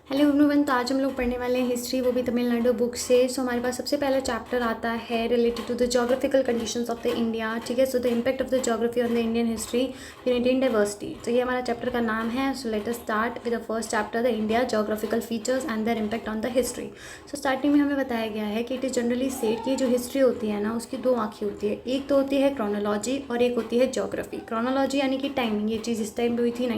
Hello everyone. तो आज हम लोग पढ़ने वाले हैं हिस्ट्री, वो भी तमिलनाडु बुक से। सो हमारे पास सबसे पहला चैप्टर आता है related to the geographical conditions of the India. ठीक है, so the impact of the geography on the Indian history, unity in diversity. तो ये हमारा चैप्टर का नाम है। So let us start with the first chapter, the India geographical features and their impact on the history. So starting में हमें बताया गया है कि इट इज़ जनरली सेड कि जो हिस्ट्री होती है ना, उसकी दो आँखें होती है। एक तो होती है क्रोनोलॉजी और एक होती है जोग्राफी। क्रोनोलॉजी यानी कि टाइमिंग, ये चीज़ इस टाइम पे हुई थी,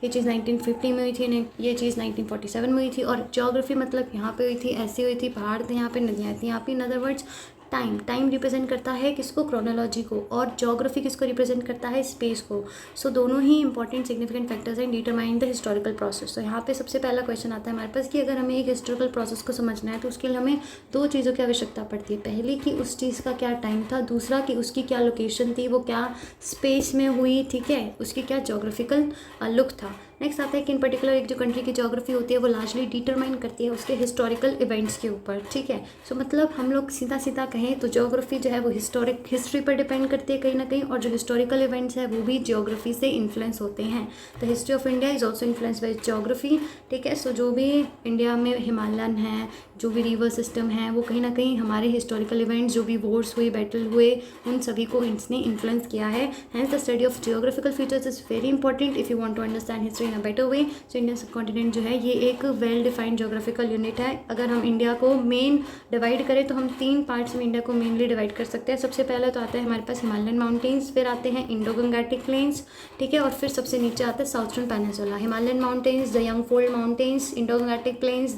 ये चीज़ 1950 में हुई थी, ये चीज़ 1947 में हुई थी। और ज्योग्राफी मतलब यहाँ पे हुई थी, ऐसी हुई थी, पहाड़ थे यहाँ पे, नदियाँ थी यहाँ पे। In other words time represent करता है किसको? क्रोनोलॉजी को। और ज्योग्राफी किसको रिप्रेजेंट करता है? स्पेस को। सो दोनों ही इंपॉर्टेंट सिग्निफिकेंट फैक्टर्स हैं डिटरमाइन द हिस्टोरिकल प्रोसेस। तो यहाँ पे सबसे पहला क्वेश्चन आता है हमारे पास कि अगर हमें एक हिस्टोरिकल प्रोसेस को समझना है तो उसके लिए हमें दो चीज़ों की आवश्यकता पड़ती है। पहले कि उस चीज़ का क्या टाइम था, दूसरा कि उसकी क्या लोकेशन थी, वो क्या स्पेस में हुई, ठीक है, उसकी क्या जोग्राफिकल लुक था। नेक्स्ट आता है कि इन पर्टिकुलर एक जो कंट्री की ज्योग्राफी होती है वो लार्जली डिटरमाइन करती है उसके हिस्टोरिकल इवेंट्स के ऊपर। ठीक है, सो मतलब हम लोग सीधा सीधा कहें तो ज्योग्राफी जो है वो हिस्ट्री पर डिपेंड करती है कहीं ना कहीं, और जो हिस्टोरिकल इवेंट्स है वो भी ज्योग्राफी से इन्फ्लुएंस होते हैं। The history of India is also influence by geography. ठीक है, सो जो भी इंडिया में हिमालयन है, जो भी रिवर सिस्टम है, वो कहीं ना कहीं हमारे हिस्टोरिकल इवेंट्स, जो भी वॉर्स हुए, बैटल हुए, उन सभी को इसने इन्फ्लुएंस किया है। Hence the study of geographical features is very important if you want to understand history in a better way. So Indian subcontinent जो है ये एक वेल डिफाइंड जोग्राफिकल यूनिट है। अगर हम इंडिया को मेन डिवाइड करें तो हम तीन पार्ट्स में इंडिया को मेनली डिवाइड कर सकते हैं। सबसे पहले तो आता है हमारे पास हिमालयन माउंटेन्स, फिर आते हैं इंडो गंगेटिक प्लेन्स, ठीक है, और फिर सबसे नीचे आता है southern peninsula. Himalayan mountains, the young fold mountains, Indo Gangetic plains,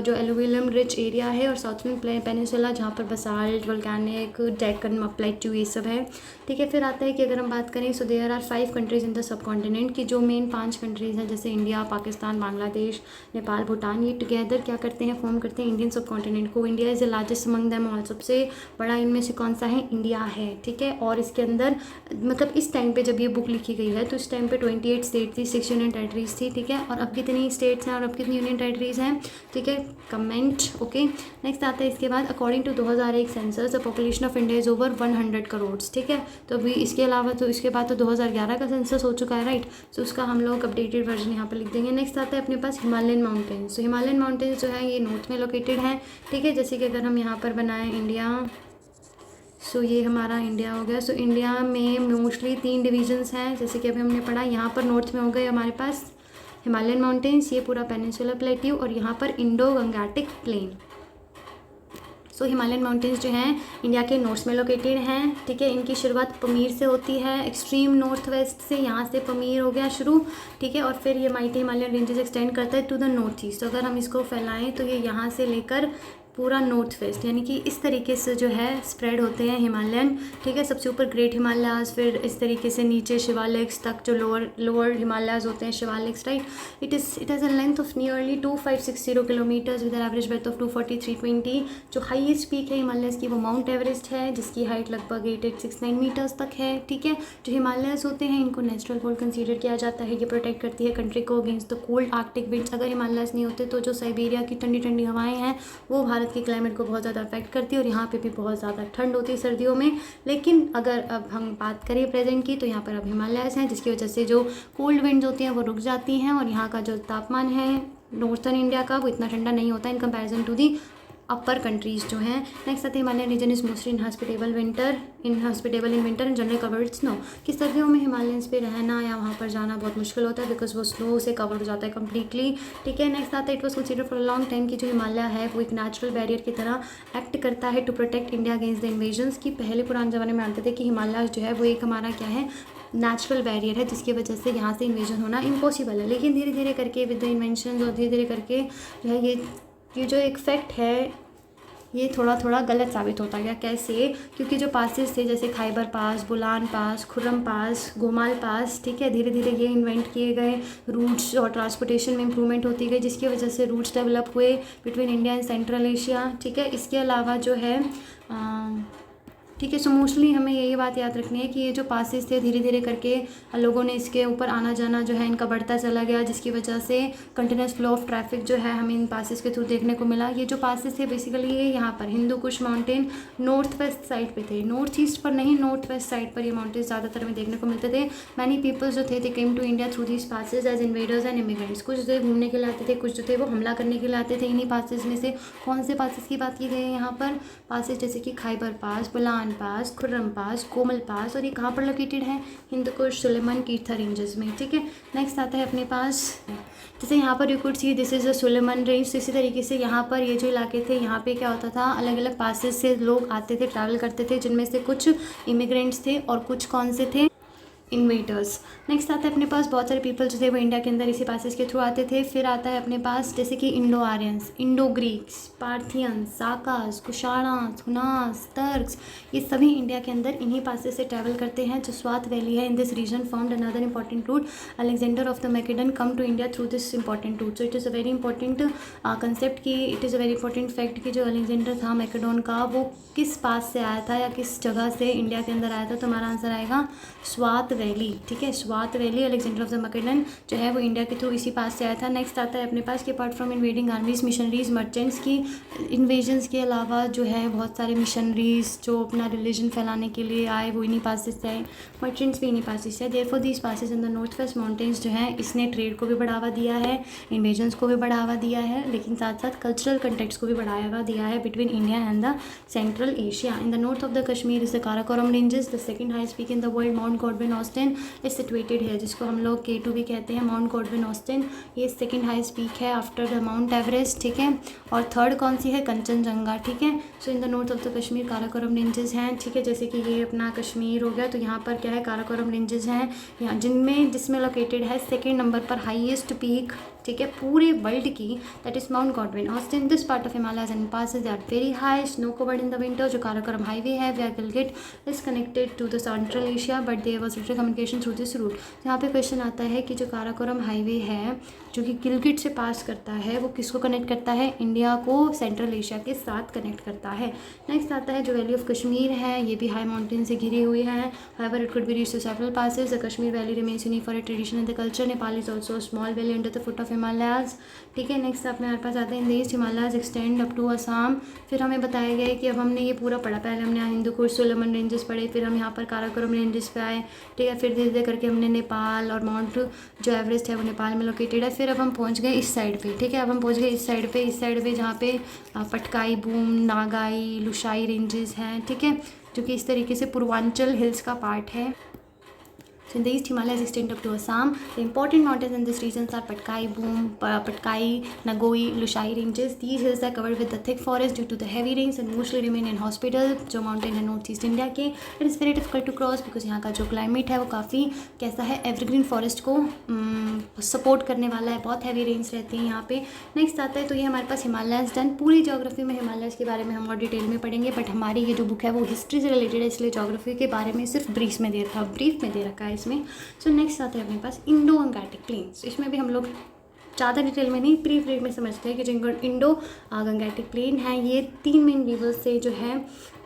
जो एलुवियम रिच एरिया है, और साउथर्न पेनिनसुला जहाँ पर बसाल्ट, वोल्केनिक, डेक्कन प्लेट्यू, ये सब है। ठीक है, फिर आता है कि अगर हम बात करें so there are 5 countries in the subcontinent की जो मेन 5 कंट्रीज हैं, जैसे इंडिया, पाकिस्तान, बांग्लादेश, नेपाल, भूटान, ये टुगेदर क्या करते हैं? फॉर्म करते हैं इंडियन सब कॉन्टिनेंट को। India is the largest among them all. सबसे बड़ा इनमें से कौन सा है? इंडिया है। ठीक है, और इसके अंदर मतलब इस टाइम पे जब ये बुक लिखी गई है तो इस टाइम पे 28 स्टेट थी, 6 यूनियन टेरिटरीज थी। ठीक है, और अब कितनी स्टेट्स हैं और अब कितनी यूनियन टेरिटरीज हैं? ठीक है, कमेंट। ओके, नेक्स्ट आता है इसके बाद according to 2001 census the population of India is over 100 crore. ठीक है, तो अभी इसके अलावा तो इसके बाद तो 2011 का सेंसस हो चुका है, राइट। सो उसका हम लोग अपडेटेड वर्जन यहाँ पर लिख देंगे। नेक्स्ट आता है अपने पास हिमालयन माउंटेन्स। तो हिमालयन माउंटेन्स जो है ये नॉर्थ में लोकेटेड हैं। ठीक है, जैसे कि अगर हम यहाँ पर बनाएं इंडिया, सो ये हमारा इंडिया हो गया। सो इंडिया में मोस्टली 3 डिवीजन्स हैं, जैसे कि अभी हमने पढ़ा। यहाँ पर नॉर्थ में हो गए हमारे पास हिमालयन माउंटेन्स, ये पूरा पेनिनसुलर प्लेट्यू, और यहाँ पर इंडो गंगेटिक प्लेन। सो हिमालयन माउंटेन्स जो हैं इंडिया के नॉर्थ में लोकेटेड हैं। ठीक है, इनकी शुरुआत पमीर से होती है, एक्सट्रीम नॉर्थ वेस्ट से, यहाँ से पमीर हो गया शुरू। ठीक है, और फिर ये माइटी हिमालयन रेंजेस एक्सटेंड करता है टू द नॉर्थ ईस्ट। अगर हम इसको फैलाएं तो ये यहाँ से लेकर पूरा नॉर्थ वेस्ट, यानी कि इस तरीके से जो है स्प्रेड होते हैं हिमालयन। ठीक है, सबसे ऊपर ग्रेट हिमालयाज, फिर इस तरीके से नीचे शिवालिक्स तक जो लोअर हिमालयाज होते हैं, Shivaliks, right. It has a length of nearly 2560 kilometres with average breadth of 24320। जो हाईएस्ट पीक है हिमालयस की वो माउंट एवरेस्ट है, जिसकी हाइट लगभग 8869 मीटर्स तक है। ठीक है, जो हिमालयस होते हैं इनको नेचुरल वर्ल्ड कंसीडर किया जाता है। ये प्रोटेक्ट करती है कंट्री को against the cold Arctic winds. अगर हिमालयस नहीं होते तो जो साइबेरिया की ठंडी ठंडी हवाएं हैं वो भारत की क्लाइमेट को बहुत ज़्यादा अफेक्ट करती है, और यहाँ पे भी बहुत ज़्यादा ठंड होती है सर्दियों में। लेकिन अगर अब हम बात करें प्रेजेंट की तो यहाँ पर अब हिमालयस हैं, जिसकी वजह से जो कोल्ड विंड्स होती हैं वो रुक जाती हैं, और यहाँ का जो तापमान है नॉर्थर्न इंडिया का वो इतना ठंडा नहीं होता in comparison to the upper countries जो हैं। नेक्स्ट आते हैं Himalayan region is mostly inhospitable in winter and generally covered snow. कि सर्दियों में हिमालयंस पे रहना या वहाँ पर जाना बहुत मुश्किल होता है बिकॉज वो स्नो से कवर हो जाता है कम्प्लीटली। ठीक है, नेक्स्ट आता है it was consider for a long time कि जो हिमालय है वो एक नेचुरल बैरियर की तरह एक्ट करता है to protect India against the invasions. की पहले पुराने ज़माने में मानते थे कि हिमालय जो है वो एक हमारा क्या है, नेचुरल बैरियर है, जिसकी वजह से यहाँ से इन्वेजन होना इम्पॉसिबल है। लेकिन धीरे धीरे करके विद द इन्वेंशन और धीरे धीरे करके जो है ये जो एक फैक्ट है ये थोड़ा थोड़ा गलत साबित होता गया। कैसे? क्योंकि जो पासेस थे जैसे खैबर पास, बुलान पास, खुर्रम पास, गोमाल पास, ठीक है, धीरे धीरे ये इन्वेंट किए गए। रूट्स और ट्रांसपोर्टेशन में इंप्रूवमेंट होती गई, जिसकी वजह से रूट्स डेवलप हुए between India and central Asia. ठीक है, इसके अलावा जो है ठीक है। सो मोस्टली हमें यही बात याद रखनी है कि ये जो पासेस थे धीरे धीरे करके लोगों ने इसके ऊपर आना जाना जो है इनका बढ़ता चला गया, जिसकी वजह से कंटिन्यूस फ्लो ऑफ ट्रैफिक जो है हमें इन पासेस के थ्रू देखने को मिला। ये जो पासेस थे बेसिकली ये यहाँ पर Hindu Kush mountain north west side पे थे, नॉर्थ ईस्ट पर नहीं, नॉर्थ वेस्ट साइड पर ये माउंटेन ज़्यादातर हमें देखने को मिलते थे। मैनी पीपल्स जो थे they came to India through these passes as invaders and immigrants. कुछ जो घूमने के लिए आते थे, कुछ जो थे वो हमला करने के लिए आते थे इन्हीं पासेज में से। कौन से पासेज की बात की गई है यहाँ पर? पासेज जैसे कि खैबर पास, बुलान पास, खुर्रम पास, कोमल पास, और ये कहाँ पर लोकेटेड है? हिंदकुश, सुलेमान, कीर्था रेंजेस में। ठीक है। नेक्स्ट आता है अपने पास, जैसे यहाँ पर you could see this is a Sulaiman range. इसी तरीके से यहाँ पर ये जो इलाके थे यहाँ पे क्या होता था, अलग अलग पासेज से लोग आते थे, ट्रैवल करते थे, जिनमें से कुछ इमिग्रेंट्स थे और कुछ कौन से थे? इन्वेटर्स। नेक्स्ट आता है अपने पास बहुत सारे पीपल जो थे वो इंडिया के अंदर इसी पासेज के थ्रू आते थे। फिर आता है अपने पास जैसे कि Indo Aryans, Indo Greeks, Parthians, Sakas, Kushanas, Hunas, Turks, ये सभी इंडिया के अंदर इन्हीं पासेज से ट्रैवल करते हैं। जो स्वात वैली है in this region formed another important route. Alexander of the Macedon came to India through this important route. So it is a very important concept की, it is a very important fact कि जो Alexander था मैकेडोन का वो किस पास से आया था या किस जगह से इंडिया के अंदर आया था। तो हमारा आंसर आएगा स्वात वैली। ठीक है, Swat valley, Alexander of the Macedon जो है वो इंडिया के थ्रू इसी पास से आया था। नेक्स्ट आता है अपने पास कि apart from invading आर्मीज, missionaries, merchants की इन्वेजन्स के अलावा जो है बहुत सारे मिशनरीज जो अपना रिलीजन फैलाने के लिए आए वो इन्हीं पासेस से आए, मर्चेंट्स भी इन्हीं पासेस से आए। Therefore these passes in the north west mountains जो है इसने ट्रेड को भी बढ़ावा दिया है, इन्वेजन्स को भी बढ़ावा दिया है, लेकिन साथ साथ कल्चरल कंटेक्ट्स को भी बढ़ावा दिया है between India and the Central Asia. In the north of the Kashmir is the Karakoram ranges, the second highest peak in the world, mount Godwin Austin is situated है, जिसको हम लोग K2 भी कहते हैं। माउंट गॉडविन ऑस्टिन ये सेकंड हाईएस्ट पीक है after the mount Everest. ठीक है, और थर्ड कौन सी है? कंचनजंगा। ठीक है। So in the north of the Kashmir Karakoram ranges हैं। ठीक है, जैसे कि ये अपना कश्मीर हो गया तो यहाँ पर क्या है? काराकोरम रेंजेस हैं यहाँ, जिसमें लोकेटेड है सेकेंड नंबर पर हाईएस्ट पीक, ठीक है, पूरे वर्ल्ड की, that is Mount Godwin Austen. This part of Himalayas and passes are very high, snow covered in the winter. जो काराकोरम हाईवे है where Gilgit is connected to the Central Asia but there was little communication through this route. यहाँ पे question आता है कि जो Karakoram highway है जो कि गिलगिट से पास करता है वो किसको कनेक्ट करता है? इंडिया को सेंट्रल एशिया के साथ कनेक्ट करता है। नेक्स्ट आता है जो वैली ऑफ कश्मीर है, ये भी हाई माउंटेन से घिरी हुई है। However it could be reached to several passes. The Kashmir valley remains unique for it tradition and the culture. Nepal is also a small valley under the foot of Himalayas. ठीक है। Next अपने हमारे पास आते हैं east Himalayas extend up to Assam. फिर हमें बताया गया है कि अब हमने ये पूरा पढ़ा, पहले हमने हिंदू कुश, सुलेमान रेंजेस पढ़े, फिर हम यहाँ पर काराकोरम रेंजेस पे आए। ठीक है, फिर धीरे धीरे करके हमने नेपाल और माउंट जो एवरेस्ट है वो नेपाल में लोकेटेड है। फिर अब हम पहुँच गए इस साइड पे। ठीक है, अब हम पहुँच गए इस साइड पे जहाँ पे पटकाई बूम, नागाई, लुशाई रेंजेस हैं। ठीक है, जो कि इस तरीके से पूर्वांचल हिल्स का पार्ट है। So in the East Himalayas extend up to Assam. The important mountains in this region are Patkai Boom, Patkai, Nagoi, Lushai ranges. These hills are covered with the thick forest due to the heavy rains and mostly remain inhospitable. जो mountain है north east India के, it is very difficult to cross because यहाँ का जो climate है वो काफ़ी कैसा है? एवरग्रीन फॉरेस्ट को सपोर्ट करने वाला है, बहुत हैवी रेंस रहती हैं यहाँ पे। नेक्स्ट आता है तो ये हमारे पास हिमालयस डन। पूरी ज्योग्राफी में हिमालयस के बारे में हम और डिटेल में पढ़ेंगे, बट हमारी ये जो बुक है वो हिस्ट्री से रिलेटेड है, इसलिए ज्योग्राफी के बारे में सिर्फ ब्रीफ में दे रखा है इसमें। सो नेक्स्ट आता है अपने पास इंडो गंगैटिक प्लेन्स। इसमें भी हम लोग ज़्यादा डिटेल में नहीं, प्री ब्रीफ में समझते हैं कि जो इंडो गंगैटिक प्लेन है ये 3 मेन रिवर्स से जो है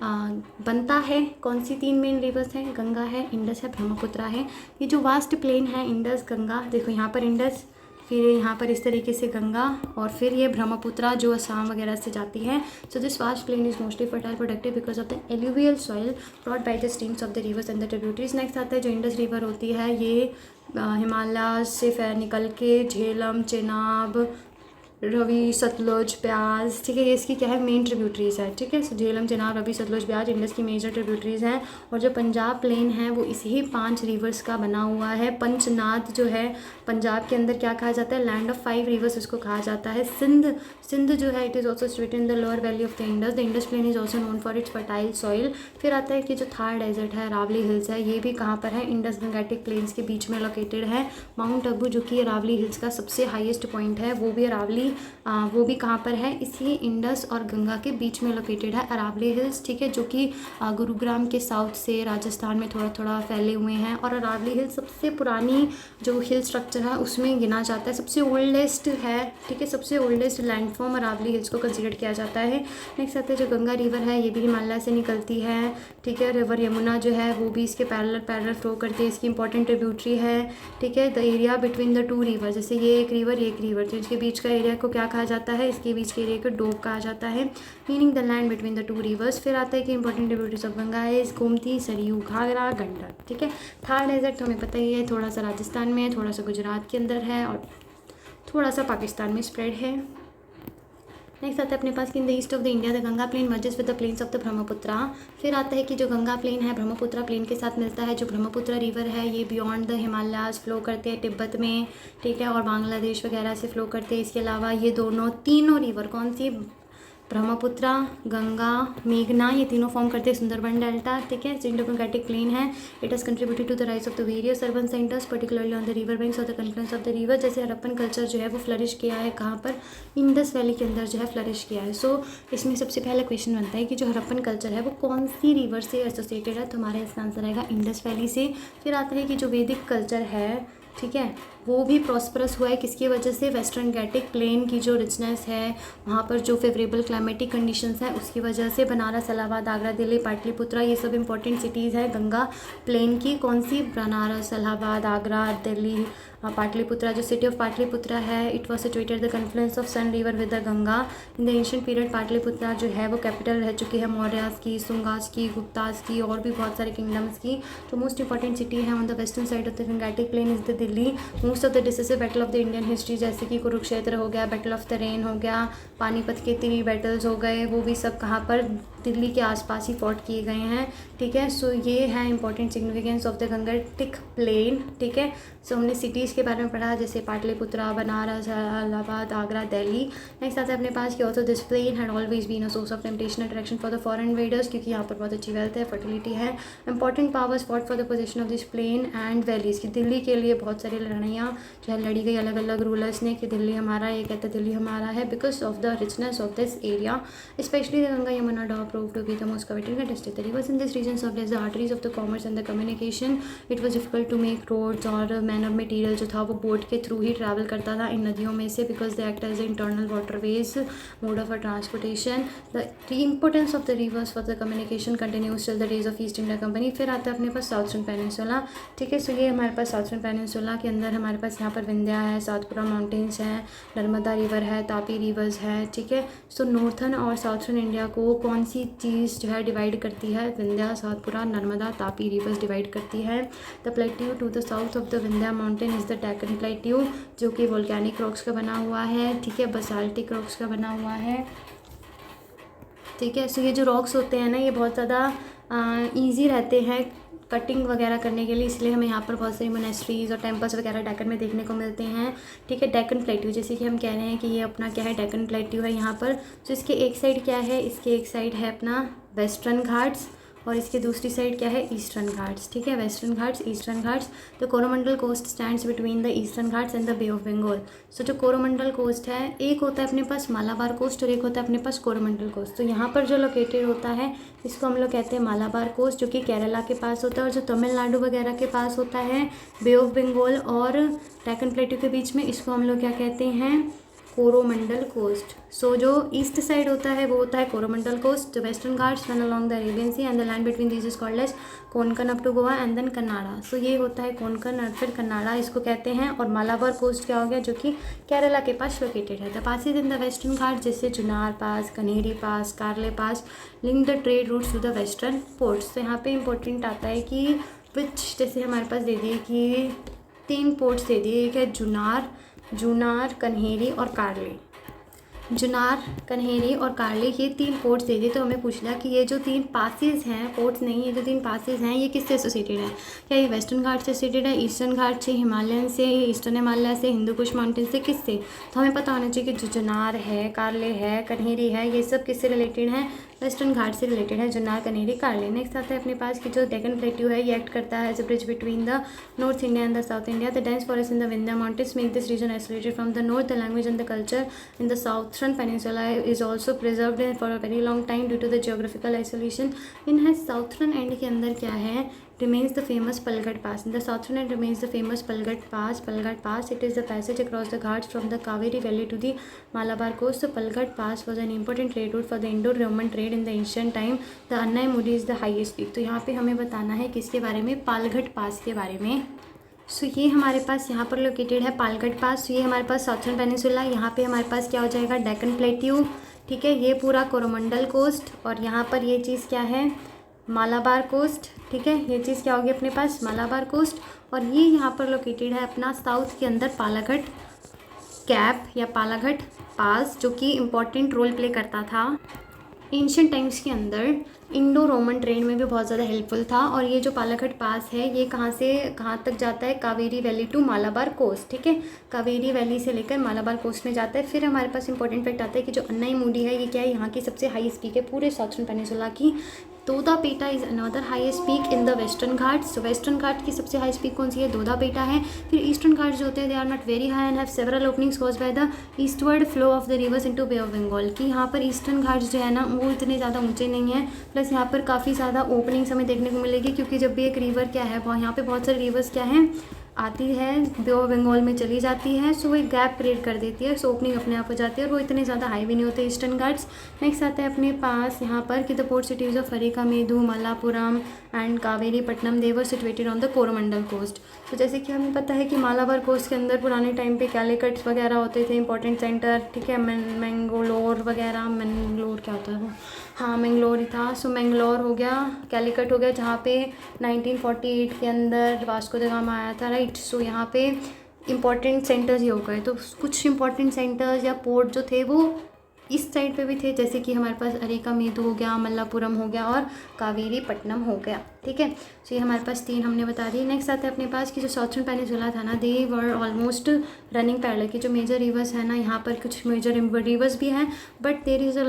बनता है। कौन सी 3 मेन रिवर्स हैं? गंगा है, इंडस है, ब्रह्मपुत्रा है। ये जो वास्ट प्लेन है इंडस गंगा, देखो यहाँ पर इंडस, फिर यहाँ पर इस तरीके से गंगा, और फिर ये ब्रह्मपुत्रा जो असम वगैरह से जाती है। So this vast plain is mostly fertile productive because of the alluvial soil brought by the streams of the rivers and the tributaries. Next आता है जो इंडस रिवर होती है ये हिमालय से निकल के झेलम, चेनाब, रवि, सतलुज, ब्यास, ठीक है, ये इसकी क्या है? मेन ट्रिब्यूटरीज है। ठीक है, सो झेलम, चेनाब, रवि, सतलुज, ब्यास इंडस की मेजर ट्रिब्यूटरीज हैं। और जो पंजाब प्लेन है वो इसी 5 रिवर्स का बना हुआ है। पंचनाद जो है पंजाब के अंदर क्या कहा जाता है? लैंड ऑफ 5 रिवर्स इसको कहा जाता है। सिंध जो है it is also situated in the lower valley of the Indus. The Indus plain is also known for its fertile soil. फिर आता है कि जो थार डेजर्ट है, अरावली हिल्स है, ये भी कहाँ पर है? इंडस गंगैटिक प्लेन्स के बीच में लोकेटेड है। माउंट अबू जो कि अरावली हिल्स का सबसे हाईएस्ट पॉइंट है वो भी अरावली वो भी कहाँ पर है, इसी इंडस और गंगा के बीच में लोकेटेड है अरावली हिल्स, ठीक है, जो कि गुरुग्राम के साउथ से राजस्थान में थोड़ा थोड़ा फैले हुए हैं। और अरावली हिल्स सबसे पुरानी जो हिल स्ट्रक्चर है उसमें गिना जाता है, सबसे ओल्डेस्ट है, ठीक है, सबसे ओल्डेस्ट लैंडफॉर्म अरावली हिल्स को कंसिडर किया जाता है। नेक्स्ट आते हैं जो गंगा रिवर है, ये भी हिमालय से निकलती है, ठीक है। रिवर यमुना जो है वो भी इसके पैरेलल फ्लो करती है, इसकी इंपॉर्टेंट ट्रिब्यूटरी है, ठीक है। The area between the two river, जैसे ये एक रिवर तो इसके बीच का एरिया को क्या कहा जाता है, इसके बीच के एरिया को डोब कहा जाता है, meaning the land between the to reverse. फिर आता है कि इंपॉर्टेंट ट्रिब्यूटरीज ऑफ गंगा है गोमती, सरयू, घाघरा, गंडक, ठीक है। थार डेजर्ट तो हमें पता ही है, थोड़ा सा राजस्थान में है, थोड़ा सा गुजरात के अंदर है और थोड़ा सा पाकिस्तान में स्प्रेड है। नेक्स्ट आता है अपने पास कि in the east of the India the Ganga plain merges with the plains of the Brahmaputra. फिर आता है कि जो गंगा प्लेन है ब्रह्मपुत्रा प्लेन के साथ मिलता है। जो ब्रह्मपुत्रा रिवर है ये बियॉन्ड द हिमालयाज फ्लो करते हैं तिब्बत में, ठीक है, और बांग्लादेश वगैरह से फ्लो करते हैं। इसके अलावा ये तीनों रिवर कौन सी, ब्रह्मपुत्रा, गंगा, मेघना, ये तीनों फॉर्म करते हैं सुंदरबन डेल्टा, ठीक है। इंडोगंगेटिक प्लेन है, it has contributed to the rise of the various urban centres particularly on the river banks of the confluence of the river. जैसे हड़प्पन कल्चर जो है वो फ्लरिश किया है कहाँ पर, इंडस वैली के अंदर जो है फ्लरिश किया है। सो इसमें सबसे पहला क्वेश्चन बनता है कि जो हड़प्पन कल्चर है वो कौन सी रिवर से एसोसिएटेड है, तो हमारा इसका आंसर आएगा इंडस वैली से। फिर आता है कि जो वैदिक कल्चर है, ठीक है, वो भी प्रॉस्परस हुआ है किसकी वजह से, वेस्टर्न गैटिक प्लेन की जो रिचनेस है, वहाँ पर जो फेवरेबल क्लाइमेटिक कंडीशंस हैं उसकी वजह से। बनारस, इलाहाबाद, आगरा, दिल्ली, पाटलिपुत्रा, ये सब इंपॉर्टेंट सिटीज़ हैं गंगा प्लेन की। कौन सी, बनारस, इलाहाबाद, आगरा, दिल्ली, पाटलिपुत्रा। जो सिटी ऑफ पाटलिपुत्रा है it was situated the confluence of Son river with the Ganga. In the ancient period Pataliputra जो है वो कैपिटल रह चुकी है मौर्यास की, सुंगास की, गुप्तास की और भी बहुत सारे किंगडम्स की। जो मोस्ट इंपॉर्टेंट सिटी है on the western side of the Gangetic plain is the Delhi. Most of the decisive battle of the Indian history जैसे कि कुरुक्षेत्र हो गया, बैटल ऑफ तरेन हो गया, पानीपत के 3 बैटल्स हो गए, वो भी सब कहाँ पर, दिल्ली के आसपास ही फॉट किए गए हैं, ठीक है। सो ये है important significance of the Gangetic plain, ठीक है। सो हमने सिटीज़ के बारे में पढ़ा जैसे पाटलिपुत्रा, बनारस, इलाहाबाद, आगरा, दिल्ली। नेक्स्ट आता है अपने पास कि also this plain had always been a source of temptation attraction for the foreign invaders, क्योंकि यहाँ पर बहुत अच्छी वेल्थ है, फर्टिलिटी है। Important powers fought for the position of this plain and valleys, की दिल्ली के लिए बहुत सारी लड़ाइयाँ जो है लड़ी गई अलग अलग रूलर्स ने कि दिल्ली हमारा, ये कहते हैं दिल्ली हमारा है because of the richness of this area. Specially the Ganga Yamuna डॉ proved to be the most coveted contested. The rivers in this region served as the arteries of the commerce and the communication. It was difficult to make roads और man of material जो था वो boat के through ही travel करता था इन नदियों में से, because they act as internal waterways mode of transportation. The importance of the rivers for the communication continues till the days of East India Company. फिर आता है अपने पास साउथर्न पेनिनसुला, ठीक है। सो ये हमारे पास साउथर्न पेनिनसुला के अंदर हमारे पास यहाँ पर विंध्या है, सातपुरा माउंटेन्स हैं, नर्मदा रिवर है, तापी रिवर्स है, ठीक है। सो नॉर्थर्न और साउथर्न इंडिया को कौन सी चीज़ जो है डिवाइड करती है, विंध्या, सातपुरा, नर्मदा, तापी रिवर्स डिवाइड करती है। The plateau to the south of the Vindhya mountain is the Deccan plateau, जो कि वोल्केनिक रॉक्स का बना हुआ है, ठीक है, बसाल्टिक रॉक्स का बना हुआ है, ठीक है। सो ये जो रॉक्स होते हैं ना ये बहुत ज़्यादा ईजी रहते हैं कटिंग वगैरह करने के लिए, इसलिए हमें यहाँ पर बहुत सारी मोनेस्ट्रीज और टेम्पल्स वगैरह डेक्कन में देखने को मिलते हैं, ठीक है। डेक्कन प्लेट्यू जैसे कि हम कह रहे हैं कि ये अपना क्या है, डेक्कन प्लेट्यू है यहाँ पर। तो इसके एक साइड क्या है, इसके एक साइड है अपना वेस्टर्न घाट्स और इसके दूसरी साइड क्या है, ईस्टर्न घाट्स, ठीक है। Western Ghats, Eastern Ghats. The Coromandel coast stands between the Eastern Ghats and the Bay of Bengal. So जो कोरोमंडल कोस्ट है, एक होता है अपने पास मालाबार कोस्ट और एक होता है अपने पास कोरोमंडल कोस्ट। तो यहाँ पर जो लोकेटेड होता है इसको हम लोग कहते हैं मालाबार कोस्ट, जो कि केरला के पास होता है, और जो तमिलनाडु वगैरह के पास होता है बे ऑफ बंगाल और डेक्कन प्लेट्यू के बीच में, इसको हम लोग क्या कहते हैं, कोरोमंडल कोस्ट। सो जो ईस्ट साइड होता है वो होता है Coromandel coast. The Western Ghats run along the Arabian sea and the land between this is called as Konkan up to Goa and then Kannada. So ये होता है कोंकण और फिर कन्नाडा इसको कहते हैं। और मालाबार कोस्ट क्या हो गया, जो कि केरला के पास लोकेटेड है। The passes in the Western Ghat जैसे Chunar pass, Kaneri pass, Karle pass link the trade routes to the western ports. तो यहाँ पे इंपॉर्टेंट आता है कि विच, जैसे हमारे पास दे दिए कि 3 पोर्ट्स दे दिए, एक है जूनार, कन्हेरी और कार्ले। जुनार, कन्हेरी और कार्ले, ये 3 पोर्ट्स दे दिए। तो हमें पूछ लिया कि ये जो 3 पासेस हैं, पोर्ट्स नहीं, ये जो 3 पासेस हैं ये किससे एसोसिएटेड है? क्या ये वेस्टर्न घाट से एसोसिएटेड है, ईस्टर्न घाट से, हिमालयन से, ईस्टर्न हिमालय से, हिंदू कुश माउंटेन से, किससे? तो हमें पता होना चाहिए कि जो जुनार है, कार्ले है, कन्हेरी है, ये सब किससे रिलेटेड है? वेस्टर्न घाट से रिलेटेड है, जुनार, कन्हेरी, कार्ले। नेक्स्ट आता है अपने पास कि जो डेक्कन प्लेट्यू है ये एक्ट करता है as a bridge between the north India and the south India. The dense forest in the Vindhya mountains make this region isolated from the north. The language and the culture in the southern peninsula is also preserved for a very long time due to the geographical isolation. In his southern end के अंदर क्या है? Remains the famous Palghat Pass. In the southern end remains the famous Palghat Pass. Palghat Pass, it is the passage across the Ghats from the Kaveri Valley to the Malabar coast. So Palghat Pass was an important trade route for the Indo-Roman trade in the ancient time. The Annai-Mudi is the highest peak. तो यहाँ पे हमें बताना है किसके बारे में? पालघट पास के बारे में। सो ये हमारे पास यहाँ पर लोकेटेड है पालघट पास। ये हमारे पास साउथर्न पेनिनसुला, यहाँ पे हमारे पास क्या हो जाएगा? डेक्कन प्लेट्यू, ठीक है। ये पूरा कोरोमंडल कोस्ट, और यहाँ पर ये चीज़ क्या है? मालाबार कोस्ट, ठीक है। ये चीज़ क्या होगी अपने पास? मालाबार कोस्ट। और ये यहाँ पर लोकेटेड है अपना साउथ के अंदर पालाघट कैप या पालाघट पास, जो कि इम्पॉर्टेंट रोल प्ले करता था एंशियंट टाइम्स के अंदर। इंडो रोमन ट्रेड में भी बहुत ज़्यादा हेल्पफुल था। और ये जो पालाघट पास है ये कहाँ से कहाँ तक जाता है? Kaveri valley to Malabar coast, ठीक है। कावेरी वैली से लेकर मालाबार कोस्ट में जाता है। फिर हमारे पास इंपॉर्टेंट फैक्ट आता है कि जो अन्नाईमुडी है ये क्या है? यहाँ की सबसे हाईएस्ट पीक है पूरे साउथर्न पेनिनसुला की। Dodabetta is another highest peak in the Western Ghats. तो वेस्टर्न घाट की सबसे हाईएस्ट पीक कौन सी है? दोदापेटा है। फिर ईस्टर्न घाट्स जो होते हैं they are not very high and have several openings caused by the eastward flow of the rivers into Bay of Bengal. की यहाँ पर ईस्टर्न घाट्स जो है ना वो इतने ज़्यादा ऊंचे नहीं हैं, प्लस यहाँ पर काफ़ी ज़्यादा ओपनिंग्स हमें देखने को मिलेगी, क्योंकि जब भी एक रिवर क्या है यहाँ पे बहुत सारे रिवर्स क्या हैं आती है बे ऑफ बंगाल में चली जाती है। सो वो एक गैप क्रिएट कर देती है। सो ओपनिंग अपने आप हो जाती है और वो इतने ज़्यादा हाई भी नहीं होते ईस्टर्न घाट्स। नेक्स्ट आता है अपने पास यहाँ पर कि the port cities of Arikamedu, Mallapuram and Kaveripattanam they were situated on the Coromandel coast. तो जैसे कि हमें पता है कि मालाबार कोस्ट के अंदर पुराने टाइम पे कैलिकट्स वगैरह होते थे, इंपॉर्टेंट सेंटर, ठीक है। मैंगलोर वगैरह, मैंगलोर क्या होता है वो? हाँ, मैंगलोर ही था। सो मैंगलोर हो गया, कैलिकट हो गया, जहाँ पे 1948 के अंदर वास्को द गामा आया था, राइट। सो यहाँ पे इंपॉर्टेंट सेंटर्स ही हो गए। तो कुछ इंपॉर्टेंट सेंटर्स या पोर्ट जो थे वो इस साइड पे भी थे, जैसे कि हमारे पास अरिकामेदु हो गया, मल्लापुरम हो गया और कावेरी पट्टनम हो गया, ठीक है। सो ये हमारे पास 3 हमने बता दी। नेक्स्ट आते हैं अपने पास कि जो साउथर्न पेनिनसुला था ना दे वर ऑलमोस्ट रनिंग पैरेलल, की जो मेजर रिवर्स है ना यहाँ पर कुछ मेजर रिवर्स भी हैं, but there is a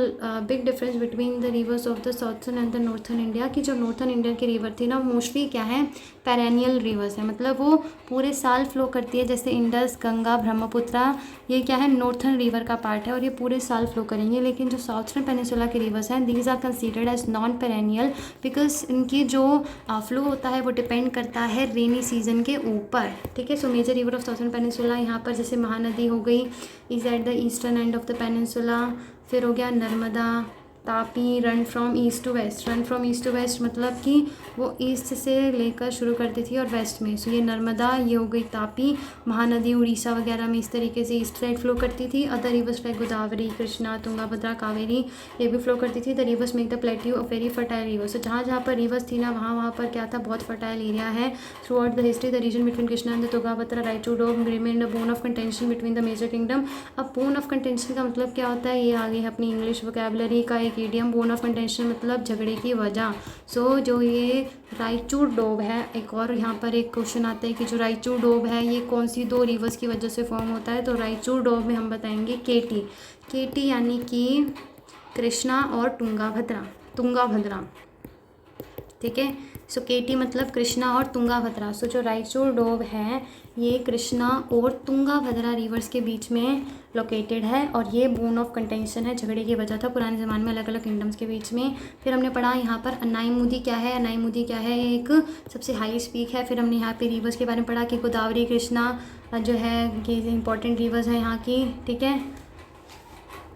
big difference between the rivers of the southern and the northern India. की जो नॉर्थर्न इंडिया की रिवर थी ना मोस्टली क्या है? पेरेनियल रिवर्स है, मतलब वो पूरे साल फ्लो करती है, जैसे इंडस, गंगा, ब्रह्मपुत्रा, ये क्या है? नॉर्थर्न रिवर का पार्ट है और ये पूरे साल फ्लो करेंगे। लेकिन जो साउथर्न पेनिनसुला के रिवर्स हैं these are considered as non perennial, because इनकी जो फ्लो होता है वो डिपेंड करता है रेनी सीजन के ऊपर, ठीक है। So major river of southern peninsula यहाँ पर जैसे महानदी हो गई, is at the eastern end of the peninsula. फिर हो गया Narmada, Tapi, run from east to west. Run from east to west मतलब कि वो ईस्ट से लेकर शुरू करती थी और वेस्ट में। सो ये नर्मदा, ये हो गई तापी। महानदी उड़ीसा वगैरह में इस तरीके से ईस्ट साइड फ्लो करती थी। Other rivers like Godavari, Krishna, Tungabhadra, Kaveri ये भी फ्लो करती थी। The reverse make the plateau of very fertile reverse. तो जहाँ जहाँ पर रिवर्स थी ना वहाँ पर क्या था? बहुत फर्टाइल एरिया है। Throughout the history the region between Krishna and the Tungabhadra Raichur doab remain a bone of contention between the major kingdom. अब बोन ऑफ कंटेंशन का मतलब क्या होता है? ये आ गई है अपनी इंग्लिश वोकैबुलरी का एक इडियम। बोन ऑफ कंटेंशन मतलब झगड़े की वजह। सो जो ये राइचूर डोब है, एक और यहाँ पर एक क्वेश्चन आता है कि जो राइचूर डोब है ये कौन सी 2 रिवर्स की वजह से फॉर्म होता है? तो राइचूर डोब में हम बताएंगे केटी। केटी यानी कि कृष्णा और तुंगाभद्रा, ठीक है। सो केटी मतलब कृष्णा और तुंगाभद्रा। सो जो राइचूर डोब है ये कृष्णा और तुंगाभद्रा रिवर्स के बीच में लोकेटेड है और ये बोन ऑफ कंटेंशन है, झगड़े की वजह था पुराने ज़माने में अलग अलग किंगडम्स के बीच में। फिर हमने पढ़ा यहाँ पर अन्नाईमुदी क्या है? अन्नाईमुदी क्या है? एक सबसे हाईएस्ट पीक है। फिर हमने यहाँ पे रिवर्स के बारे में पढ़ा कि गोदावरी, कृष्णा जो है ये इंपॉर्टेंट रिवर्स है यहाँ की, ठीक है।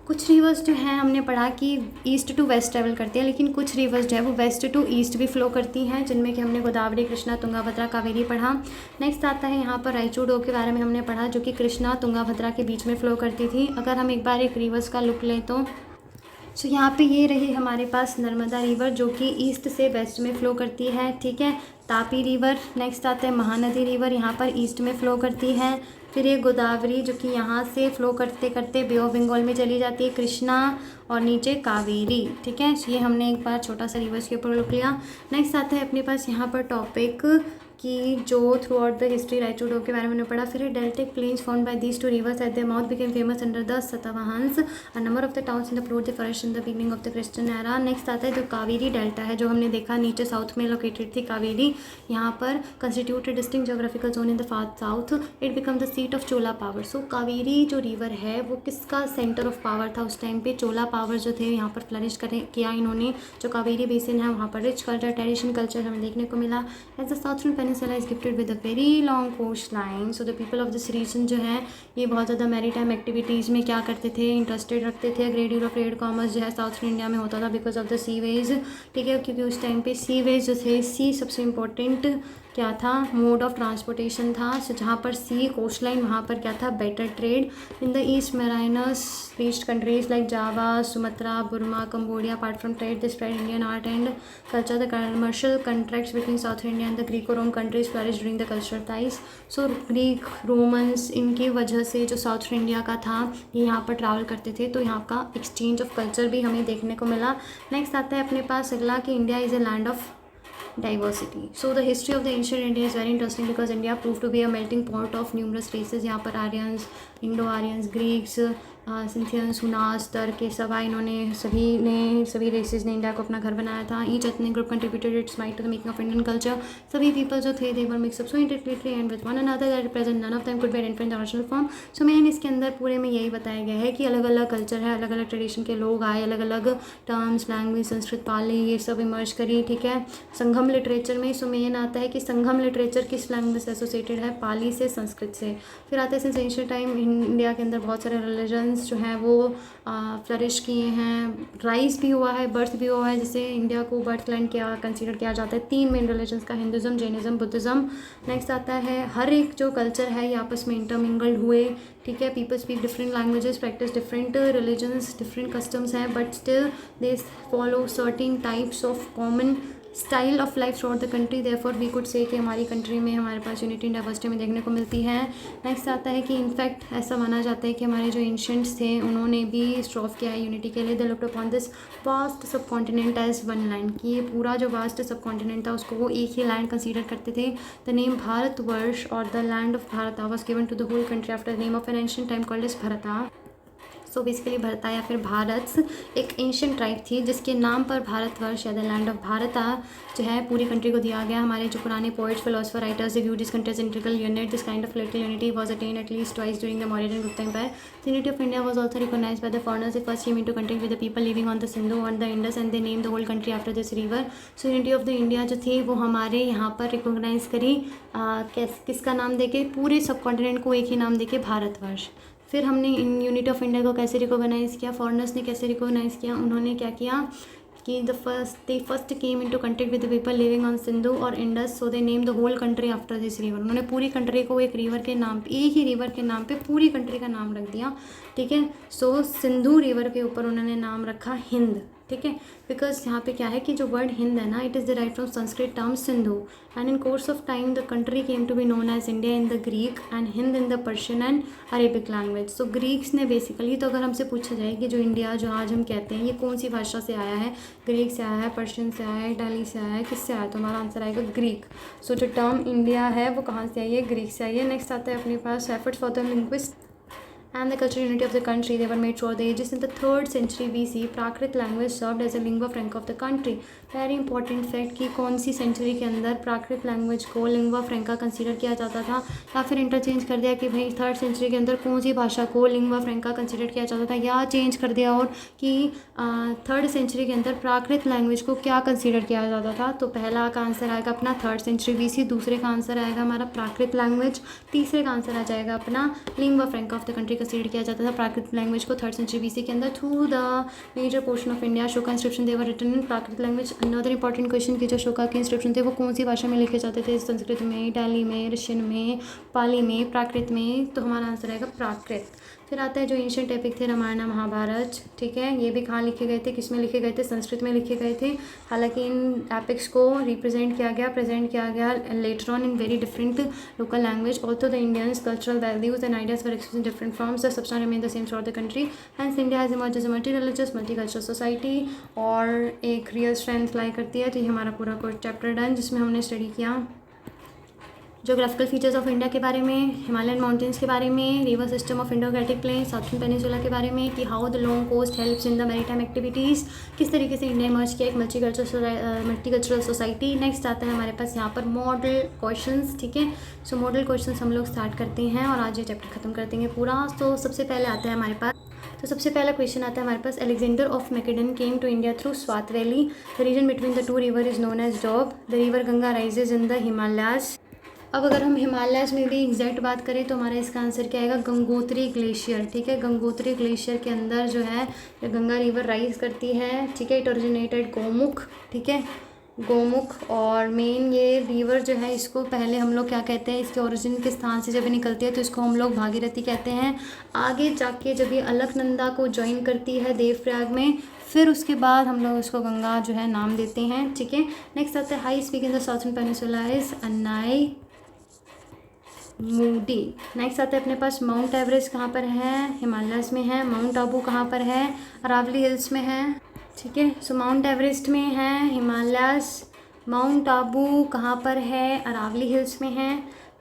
कुछ रिवर्स जो हैं हमने पढ़ा कि ईस्ट टू वेस्ट ट्रैवल करती हैं, लेकिन कुछ रिवर्स जो है वो वेस्ट टू ईस्ट भी फ्लो करती हैं, जिनमें कि हमने गोदावरी, कृष्णा, तुंगाभद्रा, कावेरी पढ़ा। नेक्स्ट आता है यहाँ पर राइचूर डोब के बारे में हमने पढ़ा, जो कि कृष्णा तुंगाभद्रा के बीच में फ्लो करती थी। अगर हम एक बार एक रिवर्स का लुक लें तो सो यहाँ पे ये रही हमारे पास नर्मदा रिवर जो कि ईस्ट से वेस्ट में फ़्लो करती है, ठीक है। तापी रिवर, नेक्स्ट आता है महानदी रिवर, यहाँ पर ईस्ट में फ़्लो करती है। फिर ये गोदावरी जो कि यहाँ से फ़्लो करते करते बे ऑफ बंगाल में चली जाती है, कृष्णा, और नीचे कावेरी, ठीक है। ये हमने एक बार छोटा सा रिवर्स के ऊपर लुक लिया। नेक्स्ट आता है अपने पास यहाँ पर टॉपिक कि जो थ्रू आउट द हिस्ट्री राइचूडो के बारे में हमने पढ़ा। फिर deltaic plains formed by these two rivers at the mouth became famous under the Satavahanas. A number of the towns in the float the first in the beginning of the Christian era. Next आता है जो Kaveri delta है, जो हमने देखा नीचे south में located थी कावेरी, यहाँ पर constitute distinct geographical zone in the far south. It become the seat of Chola power. So Kaveri जो रिवर है वो किसका सेंटर ऑफ पावर था उस टाइम पे? चोला पावर जो थे यहाँ पर फ्लरिश किया इन्होंने। जो कावेरी बेसिन है वहाँ पर रिच कल्चर, ट्रेडिशन कल्चर हमें देखने को मिला। As the southern peninsula is gifted with a very long coast line. So the people of this region जो है ये बहुत ज़्यादा मैरी टाइम एक्टिविटीज़ में क्या करते थे? इंटरेस्टेड रखते थे। Great deal of trade commerce जो है साउथर्न इंडिया में होता था because of the sea ways, ठीक है, क्योंकि उस टाइम पे सी वेज जो थे, सी सबसे इम्पोर्टेंट क्या था? मोड ऑफ ट्रांसपोर्टेशन था। सो जहाँ पर सी कोस्ट लाइन वहाँ पर क्या था? Better trade. In the east mariners reached countries like Java, Sumatra, Burma, Cambodia. Apart from trade this spread Indian art and culture. The commercial contracts between south India and the Greco Rome countries flourish during the cultural ties. So Greek, Romans, इनकी वजह से जो south India का था ये यहाँ पर travel करते थे, तो यहाँ का एक्सचेंज ऑफ कल्चर भी हमें देखने को मिला। नेक्स्ट आता है अपने पास अगला कि India is a land of diversity. So the history of the ancient India is very interesting because India proved to be a melting pot of numerous races. यहाँ पर Aryans, Indo Aryans, Greeks, Scythians, Hunas, Turk, ये सब इन्होंने सभी races ने India को अपना घर बनाया था। Each ethnic group contributed its might to the making of Indian culture. सभी पीपल जो थे they were mixed up so integratedly and with one another that present none of them could be identified in the original form. So main इसके अंदर पूरे में यही बताया गया है कि अलग अलग कल्चर है, अलग अलग ट्रेडिशन के लोग आए, अलग अलग टर्म्स, लैंग्वेज, संस्कृत, पाली, ये सब इमर्ज करी, ठीक है। संगम लिटरेचर में सो मेन आता है कि संगम लिटरेचर किस लैंग्वेज से एसोसिएटेड है? पाली से, संस्कृत से। फिर आता है सिंस एंशिएंट टाइम इंडिया के अंदर बहुत सारे रिलीजन्स जो हैं वो फ्लरिश किए हैं, राइज भी हुआ है, बर्थ भी हुआ है, जिसे इंडिया को बर्थ लैंड क्या कंसीडर किया जाता है। 3 मेन रिलीजन्स का, हिंदुज़म, जैनिज़्म, बुद्धिज़्म। नेक्स्ट आता है हर एक जो कल्चर है ये आपस में इंटरमिंगल्ड हुए, ठीक है। People speak different languages, practice different religions, different customs हैं, but still they follow certain types of common style of life throughout the country. Therefore we could say कि हमारी कंट्री में हमारे पास यूनिटी इन डाइवर्सिटी में देखने को मिलती है। नेक्स्ट आता है कि इनफैक्ट ऐसा माना जाता है कि हमारे जो एंशिएंट्स थे उन्होंने भी स्ट्रॉव किया है यूनिटी के लिए। They looked upon this vast सब कॉन्टिनेंट एज वन लैंड, कि ये पूरा जो वास्ट सब कॉन्टिनेंट था उसको वो एक ही लैंड कंसीडर करते थे। द नेम भारतवर्ष और the land of Bharat was given to the whole country after the name of an ancient time called as Bharata. So basically भरता या फिर भारत एक एंशिएंट ट्राइब थी जिसके नाम पर भारतवर्ष या द लैंड ऑफ भारता जो है पूरी कंट्री को दिया गया। हमारे जो पुराने poets, philosophers, writers view this country as integral unit. This kind of political unity was attained at least twice during the Mauryan and Gupta empire. The unity of India was also recognised by the foreigners. They first came into contact with the people living on the Sindhu और the Indus and they name the whole country after this river. So unity of the India जो थी वो हमारे यहाँ पर recognise करी किसका नाम देके? पूरे सब कॉन्टिनेंट को एक ही नाम देके, भारतवर्ष। फिर हमने इन यूनिटी ऑफ इंडिया को कैसे रिकॉग्नाइज़ किया? फॉरेनर्स ने कैसे रिकॉग्नाइज़ किया? उन्होंने क्या किया कि they first came into contact with the people living on Sindhu और Indus. So they name the whole country after this river. उन्होंने पूरी कंट्री को एक रिवर के नाम पे, एक ही रिवर के नाम पे पूरी कंट्री का नाम रख दिया, ठीक है। सो सिंधु रिवर के ऊपर उन्होंने नाम रखा हिंद, ठीक है। बिकॉज यहाँ पे क्या है कि जो वर्ड हिंद है ना, it is derived from Sanskrit term Sindhu and in course of time the country came to be known as India in the Greek and Hind in the Persian and Arabic language. So Greeks ने basically, तो अगर हमसे पूछा जाए कि जो India जो आज हम कहते हैं ये कौन सी भाषा से आया है? ग्रीक से आया है, पर्शियन से आया है, इटाली से आया है, किससे आया? तो हमारा आंसर आएगा ग्रीक। सो जो टर्म इंडिया है वो कहाँ से आई है? ग्रीक से आई है। नेक्स्ट आता है अपने पास efforts for the linguist and the cultural unity of the country. They were made throughout the ages. In the 3rd century BC, Prakrit language served as a lingua franca of the country. Very important fact कि कौन सी century के अंदर प्राकृत language को lingua Franka consider किया जाता था, या फिर इंटरचेंज कर दिया कि भाई 3rd सेंचुरी के अंदर कौन सी भाषा को लिंगवा फ्रेंका कंसीडर किया जाता था, या चेंज कर दिया और कि 3rd सेंचुरी के अंदर प्राकृत लैंग्वेज को क्या कंसीडर किया जाता था। तो पहला का आंसर आएगा अपना 3rd सेंचुरी BC, दूसरे का आंसर आएगा हमारा प्राकृत लैंग्वेज, तीसरे का आंसर आ जाएगा अपना lingua franca of the country consider किया जाता था प्राकृत लैंग्वेज को 3rd सेंचुरी BC के अंदर। Through the major portion of India Ashoka inscription they were written in Prakrit language. Another important question की जो शोका के इंस्क्रिप्शन थे वो कौन सी भाषा में लिखे जाते थे? संस्कृत में, इटाली में, रशियन में, पाली में, प्राकृत में। तो हमारा आंसर आएगा प्राकृत। फिर आता है जो एंशिएंट एपिक थे रामायण महाभारत, ठीक है, ये भी कहाँ लिखे गए थे, किस में लिखे गए थे, संस्कृत में लिखे गए थे। हालांकि इन एपिक्स को रिप्रेजेंट किया गया, प्रेजेंट किया गया later on in very different local language. Also the Indians cultural values and ideas were expressed in different forms, the substance remain the same throughout the country, hence India has emerged as a multi religious multi cultural society और एक real strength लाई करती है। तो ये हमारा पूरा course chapter done, जिसमें हमने स्टडी किया जोग्राफिकल फीचर्स ऑफ इंडिया के बारे में, हिमालयन माउंटेन्स के बारे में, river system of Indo-Gangetic plain, southern peninsula के बारे में, कि how the long coast helps in the maritime activities, किस तरीके से इंडिया इमर्ज किया एक मल्टीकल्चरल सोसाइटी। नेक्स्ट आता है हमारे पास यहाँ पर मॉडल क्वेश्चंस, ठीक है। सो मॉडल क्वेश्चंस हम लोग स्टार्ट करते हैं और आज ये चैप्टर खत्म कर देंगे पूरा। तो सबसे पहले आता है हमारे पास, तो सबसे पहला क्वेश्चन आता है हमारे पास, Alexander of Macedon came to India through Swat valley, the region between the two river is known as Doab, the river Ganga rises in the Himalayas. अब अगर हम हिमालयाज़ में भी एग्जैक्ट बात करें तो हमारा इसका आंसर क्या आएगा, गंगोत्री ग्लेशियर, ठीक है। गंगोत्री ग्लेशियर के अंदर जो है गंगा रिवर राइज करती है, ठीक है। इट ओरिजिनेटेड गोमुख, ठीक है, गोमुख। और मेन ये रिवर जो है, इसको पहले हम लोग क्या कहते हैं, इसके ओरिजिन के स्थान से जब ये निकलती है तो इसको हम लोग भागीरथी कहते हैं। आगे जाके जब ये अलकनंदा को ज्वाइन करती है देवप्रयाग में, फिर उसके बाद हम लोग उसको गंगा जो है नाम देते हैं, ठीक है। नेक्स्ट आता है high speak in the southern peninsula is Annai Moody. Next आता है अपने पास माउंट एवरेस्ट कहाँ पर है, हिमालयस में है। माउंट आबू कहाँ पर है, अरावली हिल्स में है, ठीक है। सो माउंट एवरेस्ट में है हिमालयस, माउंट आबू कहाँ पर है, अरावली हिल्स में है।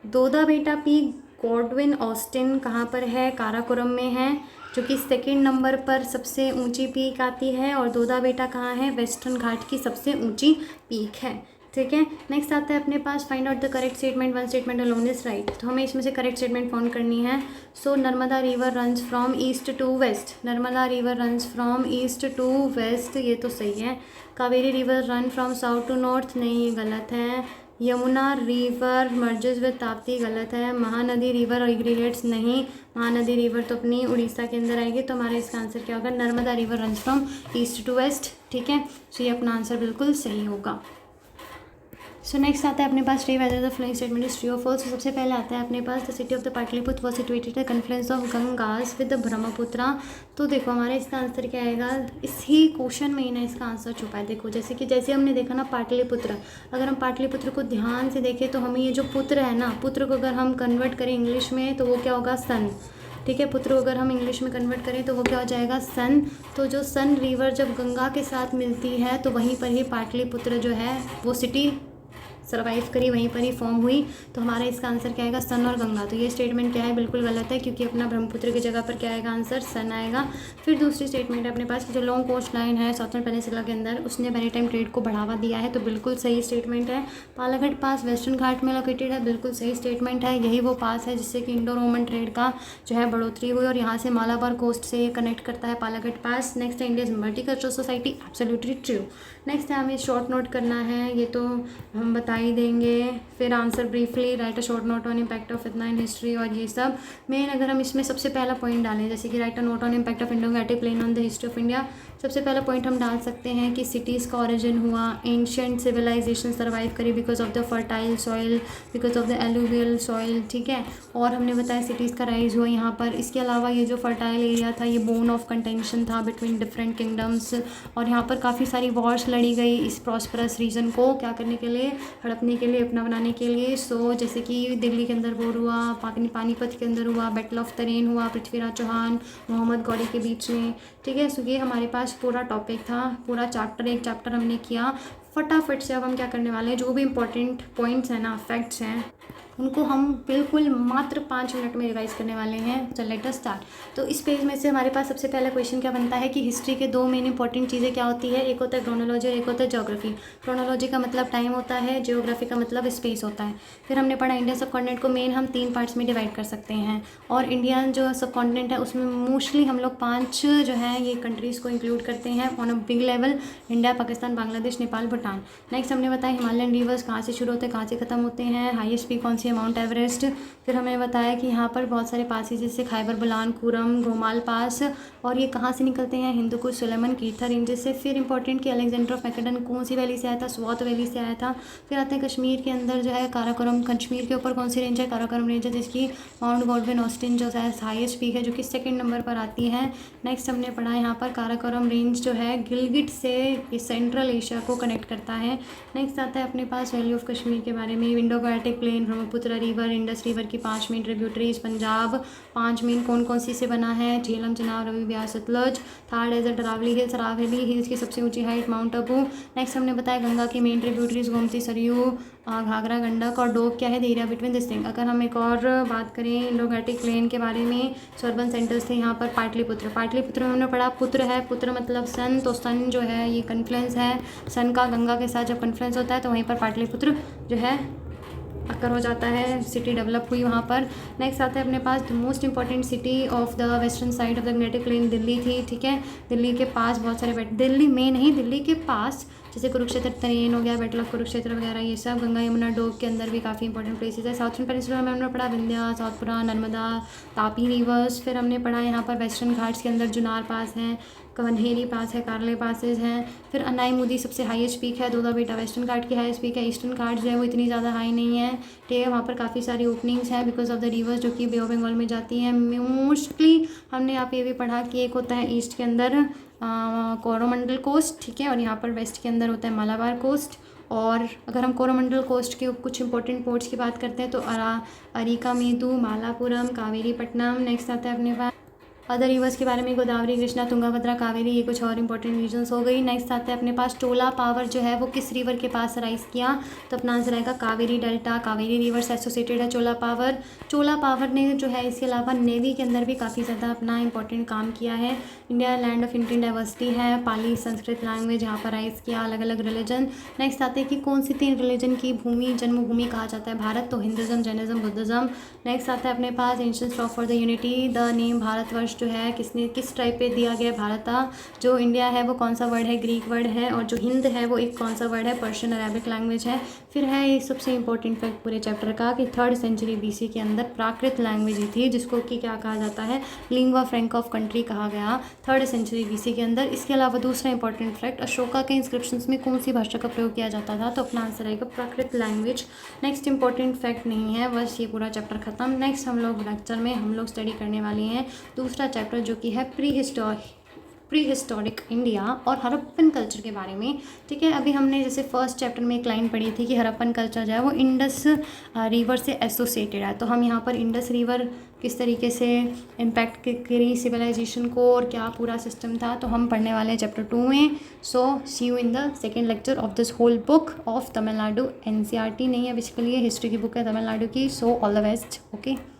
दोदा बेटा पीक गॉडविन ऑस्टिन कहाँ पर है, काराकोरम में है, जो कि सेकंड नंबर पर सबसे ऊंची पीक आती है। और दोदा बेटा कहाँ है, वेस्टर्न घाट की सबसे ऊंची पीक है, ठीक है। नेक्स्ट आता है अपने पास find out the correct statement, one statement alone is right. तो हमें इसमें से करेक्ट स्टेटमेंट फाउंड करनी है। So Narmada river runs from east to west, Narmada river runs from east to west, ये तो सही है। Kaveri river run from south to north, नहीं ये गलत है। Yamuna river merges with Tapti, गलत है। महानदी रिवर एग्रीगेट्स, नहीं, महानदी रिवर तो अपनी उड़ीसा के अंदर आएगी। तो हमारा इसका आंसर क्या होगा, Narmada river runs from east to west, ठीक है। सो ये अपना आंसर बिल्कुल सही होगा। सो नेक्स्ट आता है अपने पास tree whether the following statement is true और फॉल्स। तो सबसे पहले आता है अपने पास the city of the Pataliputra was situated the confluence of Ganges with the Brahmaputra. तो देखो हमारा इसका आंसर क्या आएगा, इसी क्वेश्चन में ही ना इसका आंसर छुपा है। देखो जैसे हमने देखा ना पाटलिपुत्र, अगर हम पाटलिपुत्र को ध्यान से देखें तो हमें ये जो पुत्र है ना, पुत्र को अगर हम कन्वर्ट करें इंग्लिश में तो वो क्या होगा, सन, ठीक है। पुत्र को अगर हम इंग्लिश में कन्वर्ट करें तो वो क्या हो जाएगा, सन। तो जो सन रिवर जब गंगा के साथ मिलती है तो वहीं पर ही पाटलिपुत्र जो है वो सिटी सर्वाइव करी, वहीं पर ही फॉर्म हुई। तो हमारा इसका आंसर क्या आएगा, सन और गंगा। तो ये स्टेटमेंट क्या है, बिल्कुल गलत है, क्योंकि अपना ब्रह्मपुत्र की जगह पर क्या आएगा आंसर, सन आएगा। फिर दूसरी स्टेटमेंट है अपने पास कि जो लॉन्ग कोस्ट लाइन है साउथर्न पेनिनसुला के अंदर, उसने मैरीटाइम ट्रेड को बढ़ावा दिया है। तो बिल्कुल सही स्टेटमेंट है। पालाघाट पास वेस्टर्न घाट में लोकेटेड है, बिल्कुल सही स्टेटमेंट है। यही वो पास है जिससे कि इंडो रोमन ट्रेड का जो है बढ़ोतरी हुई और यहाँ से मालाबार कोस्ट से ये कनेक्ट करता है पालाघाट पास। नेक्स्ट है India's multicultural society, absolutely true. Next है हमें शॉर्ट नोट करना है, ये तो हम बता ही देंगे। फिर answer briefly right a short note on impact of इतना इन हिस्ट्री और ये सब मेन। अगर हम इसमें सबसे पहला पॉइंट डालें, जैसे कि write a note on impact of Indo-Gangetic plain on the history of India, सबसे पहला पॉइंट हम डाल सकते हैं कि सिटीज़ का ओरिजिन हुआ, एंशिएंट सिविलाइजेशन सर्वाइव करी because of the fertile soil, because of the alluvial soil, ठीक है। और हमने बताया सिटीज़ का राइज हुआ यहाँ पर। इसके अलावा ये जो फर्टाइल एरिया था ये बोन ऑफ कंटेंशन था बिटवीन डिफरेंट किंगडम्स, और यहाँ पर काफ़ी सारी वॉर्स लड़ी गई इस प्रॉस्परस रीजन को क्या करने के लिए, हड़पने के लिए, अपना बनाने के लिए। सो जैसे कि दिल्ली के अंदर वॉर हुआ, पानीपत के अंदर हुआ, बैटल ऑफ तरेन हुआ पृथ्वीराज चौहान मोहम्मद गौरी के बीच में, ठीक है। सो ये हमारे पास पूरा टॉपिक था, पूरा चैप्टर, एक चैप्टर हमने किया। फटाफट से अब हम क्या करने वाले हैं, जो भी इंपॉर्टेंट पॉइंट्स हैं ना, फैक्ट्स हैं, उनको हम बिल्कुल मात्र 5 मिनट में रिवाइज करने वाले हैं। तो लेट अस स्टार्ट। तो इस पेज में से हमारे पास सबसे पहला क्वेश्चन क्या बनता है कि हिस्ट्री के 2 मेन इंपॉर्टेंट चीज़ें क्या होती है, एक होता है क्रोनोलॉजी और एक होता है ज्योग्राफी। क्रोनोलॉजी का मतलब टाइम होता है, ज्योग्राफी का मतलब स्पेस होता है। फिर हमने पढ़ा इंडिया सब कॉन्टिनेंट को मेन हम 3 पार्ट्स में डिवाइड कर सकते हैं, और इंडिया जो सब कॉन्टिनेंट है उसमें मोस्टली हम लोग 5 जो है ये कंट्रीज़ को इंक्लूड करते हैं on a big level, India, Pakistan, Bangladesh, Nepal, Bhutan. Next हमने बताया हिमालयन रिवर्स कहाँ से शुरू होते हैं, कहाँ से खत्म होते हैं, हाईएस्ट पीक कौन सी सी है माउंट एवरेस्ट। फिर हमें बताया कि यहाँ पर बहुत सारे पास है जैसे खैबर बलान, कुरम, घोमाल पास, और ये कहाँ से निकलते हैं, हिंदुकुश, सुलेमान, कीथा रेंजेस से। फिर इंपॉर्टेंट कि अलेक्जेंडर ऑफ मैकेडन कौन सी वैली से आया था, स्वात वैली से आया था। फिर आते हैं कश्मीर के अंदर जो है काराकोरम, कश्मीर के ऊपर कौन सी रेंज है, काराकोरम रेंज है, जिसकी माउंट गॉडविन ऑस्टिन जो है हाईएस्ट पीक है, जो कि सेकंड नंबर पर आती है। नेक्स्ट हमने पढ़ा यहाँ पर काराकोरम रेंज जो है गिलगिट से सेंट्रल एशिया को कनेक्ट करता है। नेक्स्ट आता है अपने पास वैली ऑफ कश्मीर के बारे में, Indo Gangetic plain, Brahmaputra river, Indus river की 5 मेन ट्रिब्यूटरीज, पंजाब 5 मेन कौन कौन सी से बना है, Jhelum, Chenab, Ravi, Beas, Sutlej. Third desert Aravalli hills, Aravalli hills की सबसे ऊंची हाइट माउंट अबू। नेक्स्ट हमने बताया गंगा की मेन ट्रिब्यूटरीज गोमती, सरयू, घाघरा, गंडक, और डोब क्या है, the area between this thing. अगर हम एक और बात करें इंडो गाटिक प्लेन के बारे में, अर्बन सेंटर्स थे यहाँ पर पाटलिपुत्र। पाटलिपुत्र में हमने पढ़ा पुत्र है, पुत्र मतलब सन, तो सन जो है ये कन्फ्लुएंस है सन का गंगा के साथ, जब कन्फ्लुएंस होता है तो वहीं पर पाटलिपुत्र जो है अक्कर हो जाता है, सिटी डेवलप हुई वहाँ पर। नेक्स्ट आता है अपने पास the most important city of the western side of the magnetic plain, Delhi थी। ठीक है, दिल्ली के पास बहुत सारे दिल्ली में नहीं, दिल्ली के पास जैसे कुरुक्षेत्र ट्रेन हो गया, बैटल ऑफ कुरुक्षेत्र वगैरह, ये सब गंगा यमुना डोब के अंदर भी काफ़ी इंपॉर्टेंट प्लेसेस है। साउथर्न पेनिनसुला में हमने पढ़ा विंध्या, सातपुरा, नर्मदा, तापी रिवर्स। फिर हमने पढ़ा यहाँ पर वेस्टर्न घाट्स के अंदर जुनार पास हैं, कन्हेरी पास है, कार्ले पासेज हैं। फिर अनाई मुदी सबसे हाईएस्ट पीक है, दोदा बेटा वेस्टर्न घाट की हाईएस्ट पीक है। ईस्टर्न घाट जो है वो इतनी ज़्यादा हाई नहीं है, ठीक है, वहाँ पर काफ़ी सारी ओपनिंग्स हैं बिकॉज ऑफ द रिवर्स जो कि बे ऑफ बंगाल में जाती हैं मोस्टली। हमने यहाँ पे ये भी पढ़ा कि एक होता है ईस्ट के अंदर कोरोमंडल कोस्ट, ठीक है, और यहाँ पर वेस्ट के अंदर होता है मालाबार कोस्ट। और अगर हम कोरोमंडल कोस्ट के कुछ इंपॉर्टेंट पोर्ट्स की बात करते हैं तो अरिका मेदु, मालापुरम, कावेरी पट्टनम। नेक्स्ट आता है अपने पास अदर रिवर्स के बारे में, गोदावरी, कृष्णा, तुंगाभद्रा, कावेरी, ये कुछ और इंपॉर्टेंट रीजन्स हो गई। नेक्स्ट आता है अपने पास चोला पावर जो है वो किस रिवर के पास राइज किया, तो अपना आंसर आएगा कावेरी डेल्टा, कावेरी रिवर से एसोसिएटेड है चोला पावर। चोला पावर ने जो है इसके अलावा नेवी के अंदर भी काफ़ी ज़्यादा अपना इंपॉर्टेंट काम किया है। India land of Indian diversity है, पाली संस्कृत लैंग्वेज यहाँ पर राइज किया, अलग अलग रिलीजन। नेक्स्ट आते हैं कि कौन सी 3 रिलीजन की भूमि जन्मभूमि कहा जाता है भारत, तो हिंदुज़म, जैनिज्म, बुद्धिज़्म। नेक्स्ट आता है अपने पास ancient straw for the unity, the name Bharatvarsha जो है किसने किस टाइप पे दिया गया भारता। जो इंडिया है वो कौन सा वर्ड है, ग्रीक वर्ड है, और जो हिंद है वो एक कौन सा वर्ड है, पर्शियन अरेबिक लैंग्वेज है। फिर है एक सबसे इंपॉर्टेंट फैक्ट पूरे चैप्टर का कि 3rd सेंचुरी BC के अंदर प्राकृत लैंग्वेज ही थी जिसको कि क्या कहा जाता है, लिंगुआ फ्रैंका ऑफ कंट्री कहा गया 3rd सेंचुरी BC के अंदर। इसके अलावा दूसरा इंपॉर्टेंट फैक्ट, अशोका के इंस्क्रिप्शंस में कौन सी भाषा का प्रयोग किया जाता था, तो अपना आंसर आएगा प्राकृत लैंग्वेज। नेक्स्ट इंपॉर्टेंट फैक्ट नहीं है, बस ये पूरा चैप्टर खत्म। नेक्स्ट हम लोग लेक्चर में हम लोग स्टडी करने वाले हैं दूसरा चैप्टर जो कि है प्री हिस्टोरिक इंडिया और हड़प्पन कल्चर के बारे में। ठीक है, अभी हमने जैसे फर्स्ट चैप्टर में एक लाइन पढ़ी थी कि हड़प्पन कल्चर जो है वो इंडस रिवर से एसोसिएटेड है, तो हम यहाँ पर इंडस रिवर किस तरीके से इम्पैक्ट करी सिविलाइजेशन को और क्या पूरा सिस्टम था, तो हम पढ़ने वाले हैं चैप्टर 2 में। So see you in the second lecture of this whole book of Tamil Nadu. NCERT नहीं है बेसिकली, ये हिस्ट्री की बुक है तमिलनाडु की। So all the best, okay.